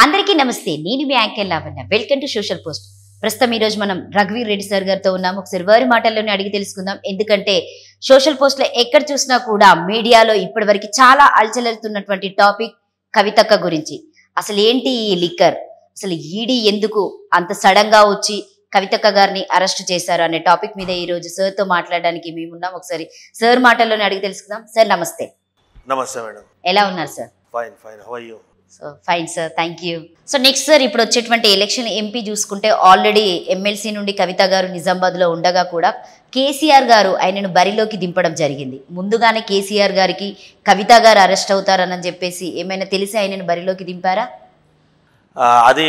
అందరికీ నమస్తే. నేను మీ anchor Lavanya. Welcome to social post. ప్రస్తుతం ఈ రోజు మనం రఘువీర్ రెడ్డి సార్ గారితో ఉన్నాము. ఒకసారి వారి మాటల్లోనే అడిగి తెలుసుకుందాం. ఎందుకంటే సోషల్ పోస్ట్ లో ఎక్కడ చూసినా కూడా మీడియాలో ఇప్పటివరకు చాలా అలచలెత్తున్నటువంటి టాపిక్ కవితక్క గురించి. అసలు ఏంటి ఈ లిక్కర్, అసలు ఈడీ ఎందుకు అంత సడన్ గా వచ్చి కవితక్క గారిని అరెస్ట్ చేశారు అనే టాపిక్ మీద ఈ రోజు సార్ తో మాట్లాడడానికి మేమున్నాం. ఒకసారి సార్ మాటల్లోనే అడిగి తెలుసుకుందాం. సార్ నమస్తే. నమస్తే మేడం. ఎలా ఉన్నారు sir? Fine fine. How are you? So fine sir, thank you. So next sir, ఇప్పుడు వచ్చేటువంటి ఎలక్షన్ ఎంపీ చూసుకుంటే ఆల్రెడీ ఎమ్మెల్సీ నుండి కవిత గారు నిజామాబాద్లో ఉండగా కూడా కేసీఆర్ గారు ఆయనను బరిలోకి దింపడం జరిగింది. ముందుగానే కేసీఆర్ గారికి కవిత గారు అరెస్ట్ అవుతారని చెప్పేసి ఏమైనా తెలిసి ఆయనను బరిలోకి దింపారా? అది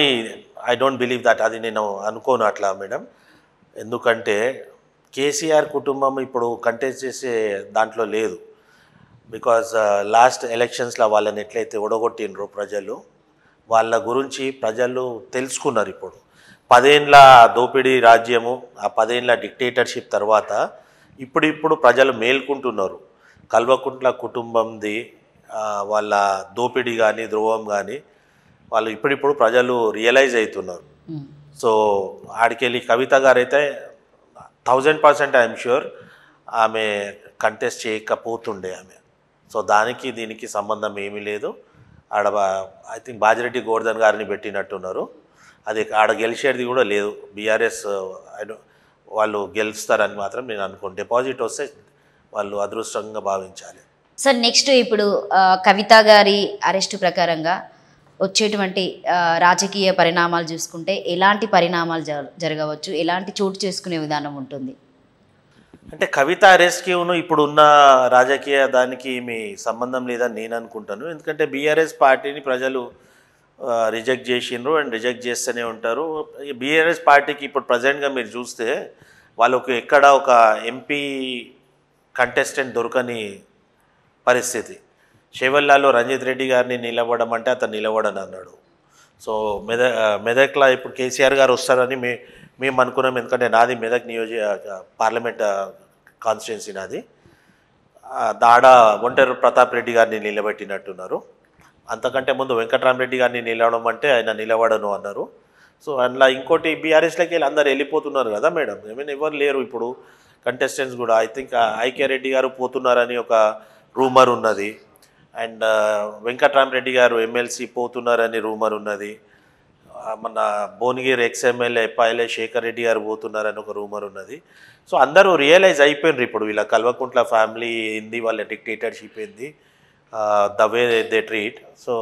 ఐ డోంట్ బిలీవ్ దట్. అది నేను అనుకోను అట్లా మేడం. ఎందుకంటే కేసీఆర్ కుటుంబం ఇప్పుడు కంటెస్ట్ చేసే దాంట్లో లేదు. బికాజ్ లాస్ట్ ఎలక్షన్స్లో వాళ్ళని ఎట్లయితే ఒడగొట్టినరో ప్రజలు, వాళ్ళ గురించి ప్రజలు తెలుసుకున్నారు. ఇప్పుడు 10 ఏళ్ళ దోపిడీ రాజ్యము, ఆ 10 ఏళ్ళ డిక్టేటర్షిప్ తర్వాత ఇప్పుడు ప్రజలు మేల్కుంటున్నారు. కల్వకుంట్ల కుటుంబంది వాళ్ళ దోపిడీ కానీ ద్రోహం కానీ వాళ్ళు ఇప్పుడిప్పుడు ప్రజలు రియలైజ్ అవుతున్నారు. సో ఆడికెళ్ళి కవిత గారు అయితే 1000% ఐఎమ్ ష్యూర్ ఆమె కంటెస్ట్ చేయకపోతుండే ఆమె. సో దానికి దీనికి సంబంధం ఏమీ లేదు. ఆడ ఐ థింక్ బాజిరెడ్డి గోవర్ధన్ గారిని పెట్టినట్టున్నారు. అది ఆడ గెలిచేది కూడా లేదు. బీఆర్ఎస్ వాళ్ళు గెలుస్తారని మాత్రం నేను అనుకోను. డిపాజిట్ వస్తే వాళ్ళు అదృష్టంగా భావించాలి. సార్ నెక్స్ట్ ఇప్పుడు కవిత గారి అరెస్టు ప్రకారంగా వచ్చేటువంటి రాజకీయ పరిణామాలు చూసుకుంటే ఎలాంటి పరిణామాలు జరగవచ్చు, ఎలాంటి చోటు చేసుకునే విధానం ఉంటుంది? అంటే కవిత అరెస్ట్కిను ఇప్పుడున్న రాజకీయ దానికి మీ సంబంధం లేదని నేను అనుకుంటాను. ఎందుకంటే బీఆర్ఎస్ పార్టీని ప్రజలు రిజెక్ట్ చేసిండ్రు అండ్ రిజెక్ట్ చేస్తూనే ఉంటారు. బీఆర్ఎస్ పార్టీకి ఇప్పుడు ప్రజెంట్గా మీరు చూస్తే వాళ్ళకు ఎక్కడ ఒక ఎంపీ కంటెస్టెంట్ దొరకని పరిస్థితి. షేవల్లాలో రంజిత్ రెడ్డి గారిని నిలబడమంటే అతను నిలబడని అన్నాడు. సో మెదక్లో ఇప్పుడు కేసీఆర్ గారు వస్తారని మేము అనుకున్నాం. ఎందుకంటే నాది మెదక్ పార్లమెంట్ కాన్స్టిట్యున్సీ నాది. దాడ ఒంటరి ప్రతాప్ రెడ్డి గారిని నిలబెట్టినట్టున్నారు. అంతకంటే ముందు వెంకటరామరెడ్డి గారిని నిలవడమంటే ఆయన నిలబడను అన్నారు. సో అందులో ఇంకోటి బీఆర్ఎస్లోకి వెళ్ళి అందరు వెళ్ళిపోతున్నారు కదా మేడం. ఎవరు లేరు ఇప్పుడు కంటెస్టెంట్స్ కూడా. ఐ థింక్ ఐకే రెడ్డి గారు పోతున్నారని ఒక రూమర్ ఉన్నది. అండ్ వెంకటరామరెడ్డి గారు ఎమ్మెల్సీ పోతున్నారని రూమర్ ఉన్నది. మన భువనగిరి ఎక్స్ఎమ్మెల్యే ఎప్పాయిలే శేఖర్ రెడ్డి గారు పోతున్నారని ఒక రూమర్ ఉన్నది. సో అందరూ రియలైజ్ అయిపోయినారు ఇప్పుడు వీళ్ళ కల్వకుంట్ల ఫ్యామిలీ ఏంది, వాళ్ళ డిక్టేటర్షిప్ ఏంది, the way they treat. So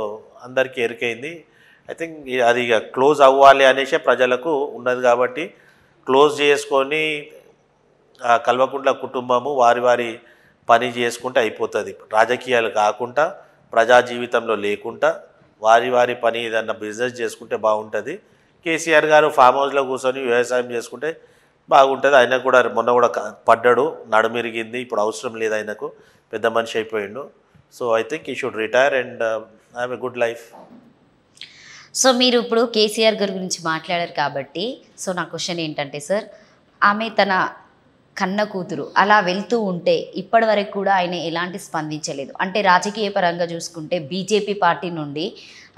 అందరికీ ఎరికైంది. ఐ థింక్ అది ఇక క్లోజ్ అవ్వాలి అనేసే ప్రజలకు ఉన్నది. కాబట్టి క్లోజ్ చేసుకొని కల్వకుంట్ల కుటుంబము వారి పని చేసుకుంటే అయిపోతుంది. రాజకీయాలు కాకుండా, ప్రజా జీవితంలో లేకుండా వారి పని ఏదన్నా బిజినెస్ చేసుకుంటే బాగుంటుంది. కేసీఆర్ గారు ఫామ్ హౌస్లో కూర్చొని వ్యవసాయం చేసుకుంటే బాగుంటుంది. ఆయన కూడా మొన్న కూడా పడ్డాడు, నడుమిరిగింది. ఇప్పుడు అవసరం లేదు, ఆయనకు పెద్ద మనిషి అయిపోయిండు. సో ఐ థింక్ ఈ should retire and have a good life. So మీరు ఇప్పుడు కేసీఆర్ గారి గురించి మాట్లాడారు కాబట్టి సో నా క్వశ్చన్ ఏంటంటే సార్, ఆమె తన కన్న కూతురు అలా వెళ్తూ ఉంటే ఇప్పటి వరకు కూడా ఆయన ఎలాంటి స్పందించలేదు. అంటే రాజకీయ పరంగా చూసుకుంటే బీజేపీ పార్టీ నుండి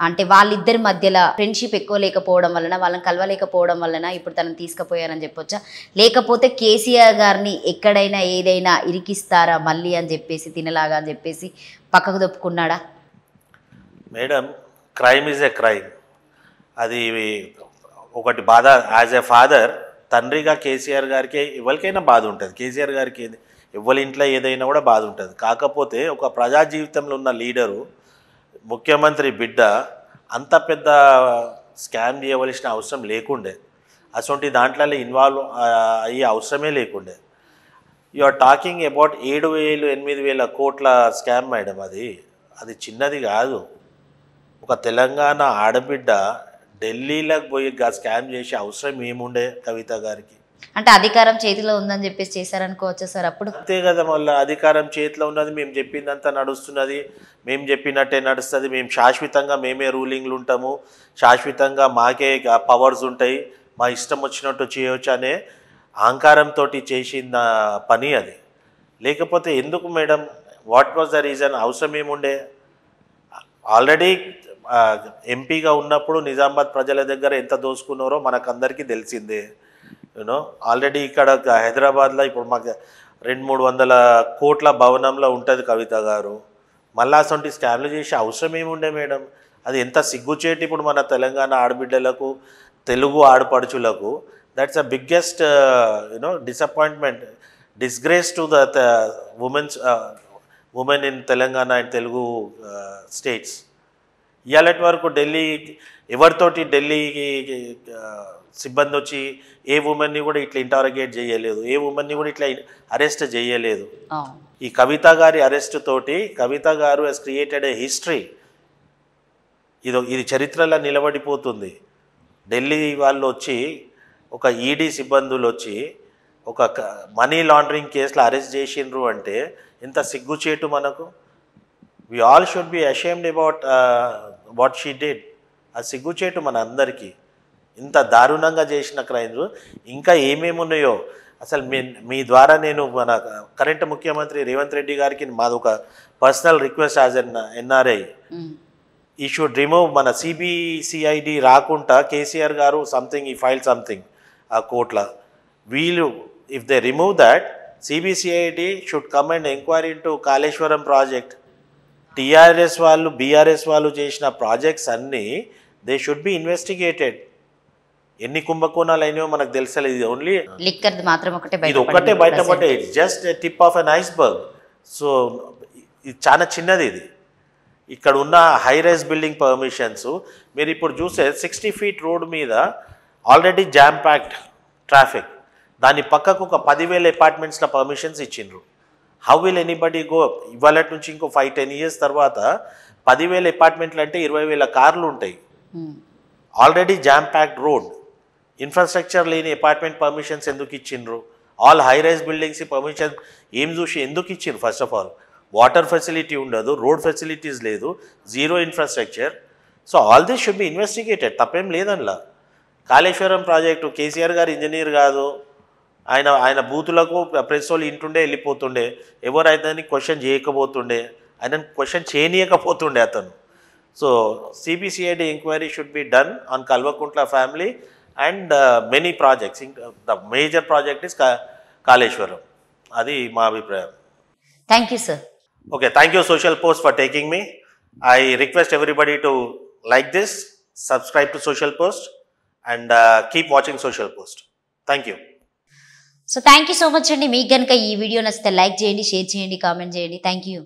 అంటే వాళ్ళిద్దరి మధ్యలో ఫ్రెండ్షిప్ ఎక్కువ లేకపోవడం వలన, వాళ్ళని కలవలేకపోవడం వలన ఇప్పుడు తనను తీసుకుపోయారని చెప్పొచ్చా? లేకపోతే కేసీఆర్ గారిని ఎక్కడైనా ఏదైనా ఇరికిస్తారా మళ్ళీ అని చెప్పేసి తినలాగా అని చెప్పేసి పక్కకు దొప్పుకున్నాడా? Madam, crime is a crime. అది ఒకటి బాధ. యాజ్ ఎ ఫాదర్, తండ్రిగా కేసీఆర్ గారికి ఎవరికైనా బాధ ఉంటుంది. కేసీఆర్ గారికి ఎవరి ఇంట్లో ఏదైనా కూడా బాధ ఉంటుంది. కాకపోతే ఒక ప్రజా జీవితంలో ఉన్న లీడరు, ముఖ్యమంత్రి బిడ్డ అంత పెద్ద స్కామ్ చేయవలసిన అవసరం లేకుండే. అటువంటి దాంట్లో ఇన్వాల్వ్ అయ్యే అవసరమే లేకుండే. యు ఆర్ టాకింగ్ అబౌట్ 7,000-8,000 కోట్ల స్కామ్ మేడం. అది చిన్నది కాదు. ఒక తెలంగాణ ఆడబిడ్డ ఢిల్లీలోకి పోయి స్కామ్ చేసే అవసరం ఏముండే కవిత గారికి? అంటే అధికారం చేతిలో ఉందని చెప్పేసి చేశారనుకోవచ్చా సార్? అప్పుడు అంతే కదా. మళ్ళీ అధికారం చేతిలో ఉన్నది, మేము చెప్పిందంతా నడుస్తున్నది, మేము చెప్పినట్టే నడుస్తుంది, మేము శాశ్వతంగా మేమే రూలింగ్లు ఉంటాము, శాశ్వతంగా మాకే పవర్స్ ఉంటాయి, మా ఇష్టం వచ్చినట్టు చేయవచ్చు అనే అహంకారంతో చేసిన పని అది. లేకపోతే ఎందుకు madam? What was the reason? అవసరం ఏముండే? ఆల్రెడీ ఎంపీగా ఉన్నప్పుడు నిజామాబాద్ ప్రజల దగ్గర ఎంత దోసుకున్నారో మనకందరికీ తెలిసిందే. యూనో ఆల్రెడీ ఇక్కడ హైదరాబాద్లో ఇప్పుడు మాకు 200-300 కోట్ల భవనంలో ఉంటుంది కవిత గారు. మళ్ళా అసలు స్కామ్లు చేసే అవసరం ఏముండే మేడం? అది ఎంత సిగ్గుచేటి ఇప్పుడు మన తెలంగాణ ఆడబిడ్డలకు, తెలుగు ఆడపడుచులకు. That's a biggest disappointment, disgrace to the women in Telangana and Telugu states. ఇవాళటి వరకు ఢిల్లీ ఎవరితోటి ఢిల్లీకి సిబ్బంది వచ్చి ఏ ఉమెన్ని కూడా ఇట్లా ఇంటారగేట్ చేయలేదు, ఏ ఉమెన్ని కూడా ఇట్లా అరెస్ట్ చేయలేదు. ఈ కవిత గారి అరెస్ట్ తోటి కవిత గారు హెస్ క్రియేటెడ్ ఏ హిస్టరీ. ఇది చరిత్రలో నిలబడిపోతుంది. ఢిల్లీ వాళ్ళు వచ్చి ఒక ఈడీ సిబ్బందులు వచ్చి ఒక మనీ లాండరింగ్ కేసులో అరెస్ట్ చేసిండ్రు అంటే ఎంత సిగ్గుచేటు మనకు. We all should be ashamed about what she did. ఆ సిగ్గుచేటు మన అందరికీ. ఇంత దారుణంగా చేసిన క్రైమ్స్ ఇంకా ఏమేమి ఉన్నాయో అసలు మీ ద్వారా నేను మన కరెంట్ ముఖ్యమంత్రి రేవంత్ రెడ్డి గారికి మాది ఒక పర్సనల్ రిక్వెస్ట్ యాజ్ ఎన్ ఎన్ఆర్ఐ, ఈ షుడ్ రిమూవ్ మన సిబిసిఐడి రాకుండా కేసీఆర్ గారు సంథింగ్ ఈ ఫైల్ సంథింగ్ ఆ కోర్టులో. వీళ్ళు if they remove that, CBCID should come and enquiry into Kaleshwaram project. TRS వాళ్ళు బీఆర్ఎస్ వాళ్ళు చేసిన ప్రాజెక్ట్స్ అన్నీ దే షుడ్ బి ఇన్వెస్టిగేటెడ్. ఎన్ని కుంభకోణాలు అయినాయో మనకు తెలుసలేదు. ఇది ఓన్లీ లిక్కర్ మాత్రం ఇది ఒక్కటే బయటపడే, just tip of an iceberg. So ఇది చాలా చిన్నది. ఇది ఇక్కడ ఉన్న హై రైజ్ బిల్డింగ్ పర్మిషన్స్ మీరు ఇప్పుడు చూస్తే 60 feet రోడ్ మీద ఆల్రెడీ జామ్ ప్యాక్డ్ ట్రాఫిక్, దాని పక్కకు ఒక 10,000 అపార్ట్మెంట్స్ల పర్మిషన్స్ ఇచ్చిండ్రు. How will anybody go? ఇవాళ నుంచి ఇంకో 5-10 years తర్వాత 10,000 అపార్ట్మెంట్లు అంటే 20,000 కార్లు ఉంటాయి. Already jam packed road, infrastructure లేని అపార్ట్మెంట్ పర్మిషన్స్ ఎందుకు ఇచ్చిండ్రు? All high rise buildings permission ఏం చూసి ఎందుకు ఇచ్చిండ్రు? First of all water facility ఉండదు, రోడ్ ఫెసిలిటీస్ లేదు, zero infrastructure. So all this should be investigated. తప్పేం లేదనలా. కాళేశ్వరం ప్రాజెక్టు కేసీఆర్ గారు ఇంజనీర్ కాదు, ఆయన బూతులకు ప్రెస్ వాళ్ళు ఇంటుండే వెళ్ళిపోతుండే, ఎవరైతే క్వశ్చన్ చేయకపోతుండే, ఆయన క్వశ్చన్ చేయనీయకపోతుండే అతను. So CBCID enquiry should be done on Kalvakuntla family and many projects. The major project is Kaleshwaram. అది మా అభిప్రాయం. Thank you sir. Okay, thank you Social Post for taking me. I request everybody to like this, subscribe to Social Post and keep watching Social Post. Thank you. So thank you so much అండి. మీకు కనుక ఈ video నచ్చితే like చేయండి, share చేయండి, comment చేయండి. Thank you.